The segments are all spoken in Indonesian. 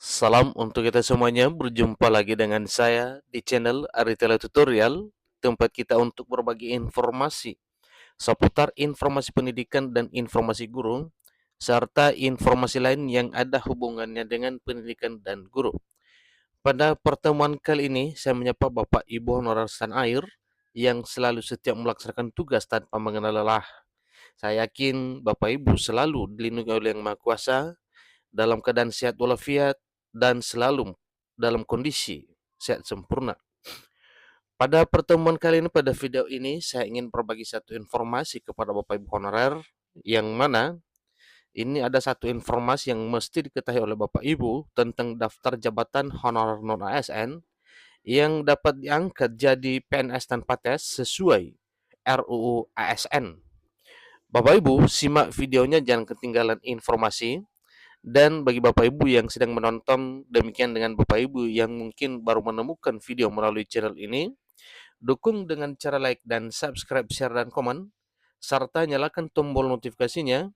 Salam untuk kita semuanya, berjumpa lagi dengan saya di channel Aritela Tutorial, tempat kita untuk berbagi informasi seputar informasi pendidikan dan informasi guru, serta informasi lain yang ada hubungannya dengan pendidikan dan guru. Pada pertemuan kali ini, saya menyapa Bapak Ibu honorer tanah air yang selalu setia melaksanakan tugas tanpa mengenal lelah. Saya yakin Bapak Ibu selalu dilindungi oleh Yang Maha Kuasa dalam keadaan sehat walafiat dan selalu dalam kondisi sehat sempurna. Pada pertemuan kali ini, pada video ini, saya ingin berbagi satu informasi kepada Bapak Ibu honorer, yang mana ini ada satu informasi yang mesti diketahui oleh Bapak Ibu tentang daftar jabatan honorer non-ASN yang dapat diangkat jadi PNS tanpa tes sesuai RUU ASN. Bapak Ibu, simak videonya, jangan ketinggalan informasi. Dan bagi Bapak Ibu yang sedang menonton, demikian dengan Bapak Ibu yang mungkin baru menemukan video melalui channel ini, dukung dengan cara like dan subscribe, share, dan komen, serta nyalakan tombol notifikasinya,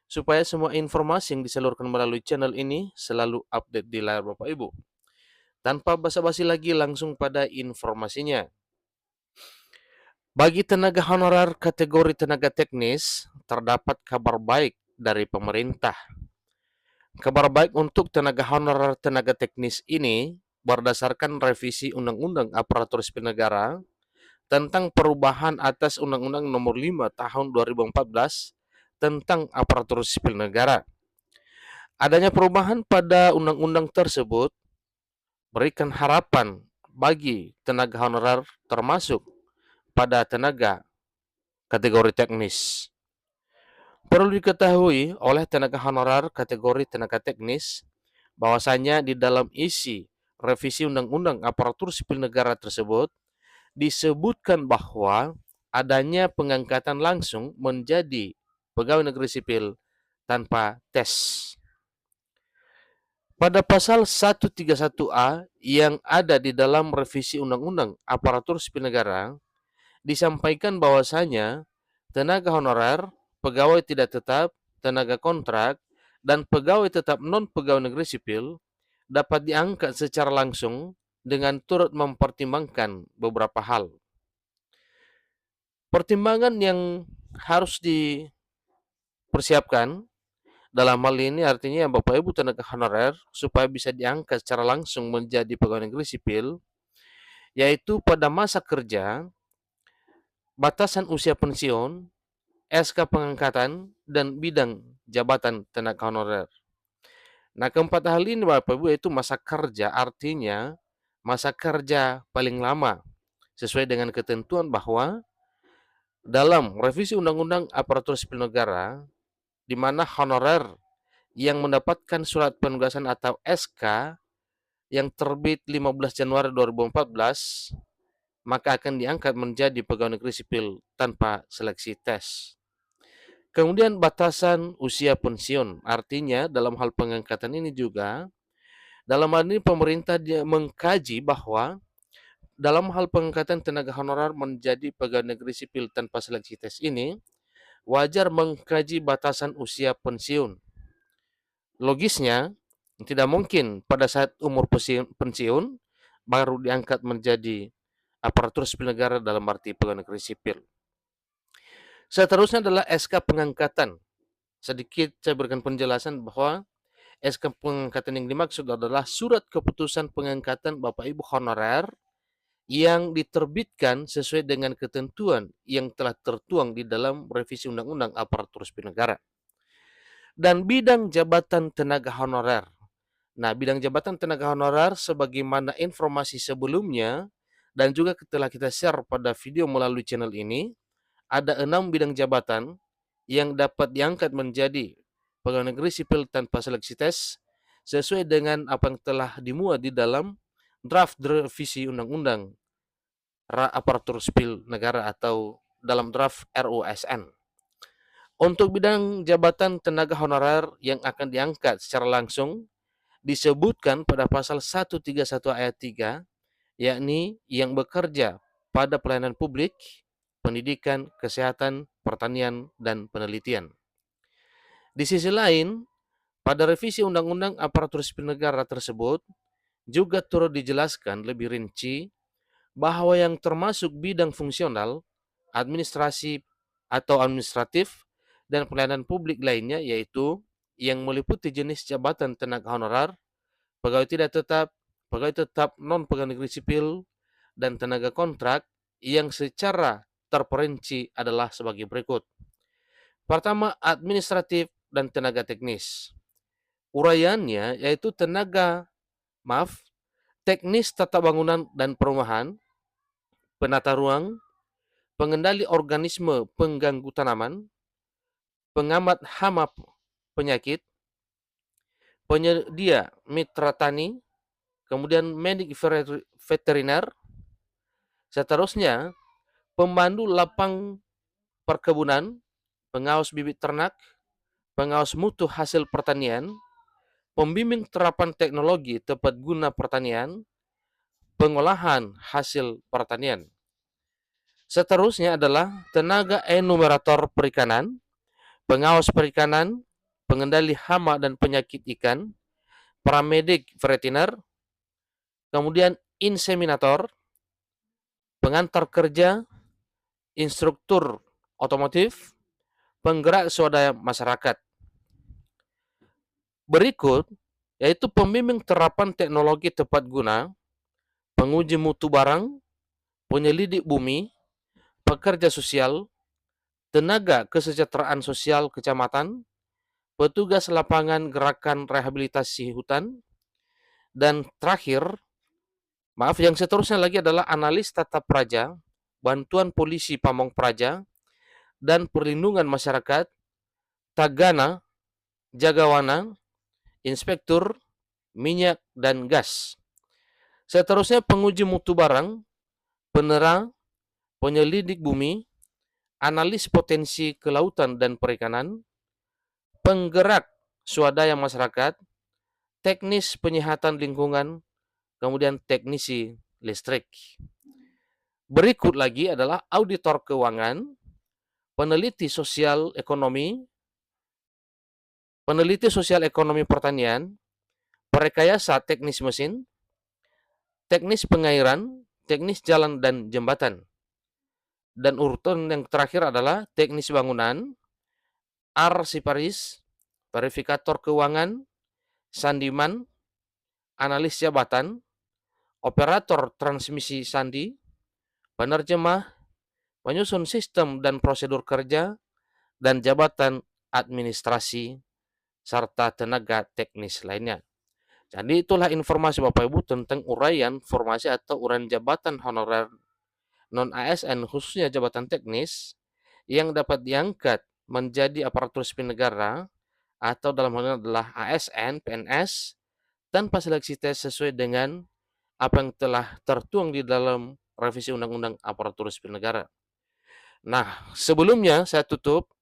supaya semua informasi yang disalurkan melalui channel ini selalu update di layar Bapak Ibu. Tanpa basa-basi lagi, langsung pada informasinya. Bagi tenaga honorer kategori tenaga teknis, terdapat kabar baik dari pemerintah. Kabar baik untuk tenaga honorer tenaga teknis ini berdasarkan revisi Undang-Undang Aparatur Sipil Negara tentang perubahan atas Undang-Undang Nomor 5 Tahun 2014 tentang Aparatur Sipil Negara. Adanya perubahan pada undang-undang tersebut berikan harapan bagi tenaga honorer termasuk pada tenaga kategori teknis. Perlu diketahui oleh tenaga honorer kategori tenaga teknis bahwasanya di dalam isi revisi Undang-Undang Aparatur Sipil Negara tersebut disebutkan bahwa adanya pengangkatan langsung menjadi pegawai negeri sipil tanpa tes. Pada pasal 131A yang ada di dalam revisi Undang-Undang Aparatur Sipil Negara disampaikan bahwasanya tenaga honorer, pegawai tidak tetap, tenaga kontrak, dan pegawai tetap non-pegawai negeri sipil dapat diangkat secara langsung dengan turut mempertimbangkan beberapa hal. Pertimbangan yang harus dipersiapkan dalam hal ini artinya Bapak Ibu tenaga honorer supaya bisa diangkat secara langsung menjadi pegawai negeri sipil, yaitu pada masa kerja, batasan usia pensiun, SK pengangkatan, dan bidang jabatan tenaga honorer. Nah, keempat hal ini Bapak Ibu itu masa kerja, artinya masa kerja paling lama sesuai dengan ketentuan bahwa dalam revisi Undang-Undang Aparatur Sipil Negara di mana honorer yang mendapatkan surat penugasan atau SK yang terbit 15 Januari 2014 maka akan diangkat menjadi pegawai negeri sipil tanpa seleksi tes. Kemudian batasan usia pensiun, artinya dalam hal pengangkatan ini juga, dalam hal ini pemerintah dia mengkaji bahwa dalam hal pengangkatan tenaga honorer menjadi pegawai negeri sipil tanpa seleksi tes ini, wajar mengkaji batasan usia pensiun. Logisnya, tidak mungkin pada saat umur pensiun baru diangkat menjadi aparatur sipil negara dalam arti pegawai negeri sipil. Seterusnya adalah SK pengangkatan. Sedikit saya berikan penjelasan bahwa SK pengangkatan yang dimaksud adalah surat keputusan pengangkatan Bapak Ibu honorer yang diterbitkan sesuai dengan ketentuan yang telah tertuang di dalam revisi Undang-Undang Aparatur Sipil Negara. Dan bidang jabatan tenaga honorer. Nah, bidang jabatan tenaga honorer sebagaimana informasi sebelumnya dan juga telah kita share pada video melalui channel ini, ada 6 bidang jabatan yang dapat diangkat menjadi pegawai negeri sipil tanpa seleksi tes sesuai dengan apa yang telah dimuat di dalam draft revisi Undang-Undang Aparatur Sipil Negara atau dalam draft RUSN. Untuk bidang jabatan tenaga honorer yang akan diangkat secara langsung disebutkan pada pasal 131 ayat 3, yakni yang bekerja pada pelayanan publik, pendidikan, kesehatan, pertanian, dan penelitian. Di sisi lain, Pada revisi Undang-Undang Aparatur Sipil Negara tersebut juga turut dijelaskan lebih rinci bahwa yang termasuk bidang fungsional, administrasi atau administratif, dan pelayanan publik lainnya yaitu yang meliputi jenis jabatan tenaga honorer, pegawai tidak tetap, pegawai tetap non-pegawai negeri sipil, dan tenaga kontrak yang secara terperinci adalah sebagai berikut. Pertama, administratif dan tenaga teknis. Uraiannya yaitu teknis tata bangunan dan perumahan, penata ruang, pengendali organisme pengganggu tanaman, pengamat hama penyakit, penyedia mitra tani, kemudian medik veteriner, seterusnya pemandu lapang perkebunan, pengawas bibit ternak, pengawas mutu hasil pertanian, pembimbing terapan teknologi tepat guna pertanian, pengolahan hasil pertanian. Seterusnya adalah tenaga enumerator perikanan, pengawas perikanan, pengendali hama dan penyakit ikan, paramedik veteriner, kemudian inseminator, pengantar kerja, instruktur otomotif, penggerak swadaya masyarakat. Berikut yaitu pembimbing terapan teknologi tepat guna, penguji mutu barang, penyelidik bumi, pekerja sosial, tenaga kesejahteraan sosial kecamatan, petugas lapangan gerakan rehabilitasi hutan, dan terakhir, yang seterusnya lagi adalah analis tata praja, bantuan polisi pamong praja, dan perlindungan masyarakat, tagana, jagawana, inspektur, minyak, dan gas. Seterusnya penguji mutu barang, penerang, penyelidik bumi, analis potensi kelautan dan perikanan, penggerak swadaya masyarakat, teknis penyihatan lingkungan, kemudian teknisi listrik. Berikut lagi adalah auditor keuangan, peneliti sosial ekonomi pertanian, perekayasa teknis mesin, teknis pengairan, teknis jalan dan jembatan. Dan urutan yang terakhir adalah teknis bangunan, arsiparis, verifikator keuangan, sandiman, analis jabatan, operator transmisi sandi, penerjemah, penyusun sistem dan prosedur kerja, dan jabatan administrasi, serta tenaga teknis lainnya. Jadi itulah informasi Bapak Ibu tentang uraian formasi atau uraian jabatan honorer non-ASN khususnya jabatan teknis yang dapat diangkat menjadi aparatur sipil negara atau dalam hal ini adalah ASN, PNS, tanpa seleksi tes sesuai dengan apa yang telah tertuang di dalam revisi Undang-Undang Aparatur Sipil Negara. Nah, sebelumnya saya tutup.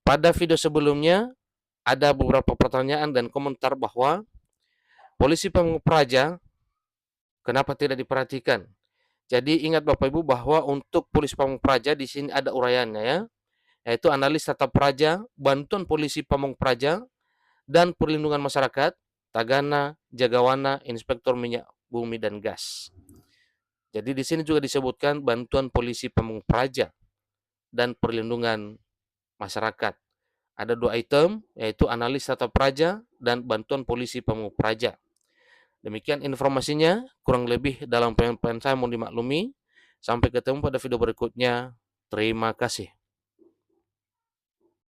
Pada video sebelumnya ada beberapa pertanyaan dan komentar bahwa polisi pamong praja kenapa tidak diperhatikan. Jadi ingat Bapak Ibu bahwa untuk polisi pamong praja di sini ada uraiannya ya, yaitu analis tata praja, bantuan polisi pamong praja, dan perlindungan masyarakat, tagana, jagawana, inspektor minyak bumi dan gas. Jadi di sini juga disebutkan bantuan polisi pamong praja dan perlindungan masyarakat. Ada 2 item, yaitu analis tata praja dan bantuan polisi pamong praja. Demikian informasinya, kurang lebih dalam penyampaian saya mohon dimaklumi. Sampai ketemu pada video berikutnya. Terima kasih.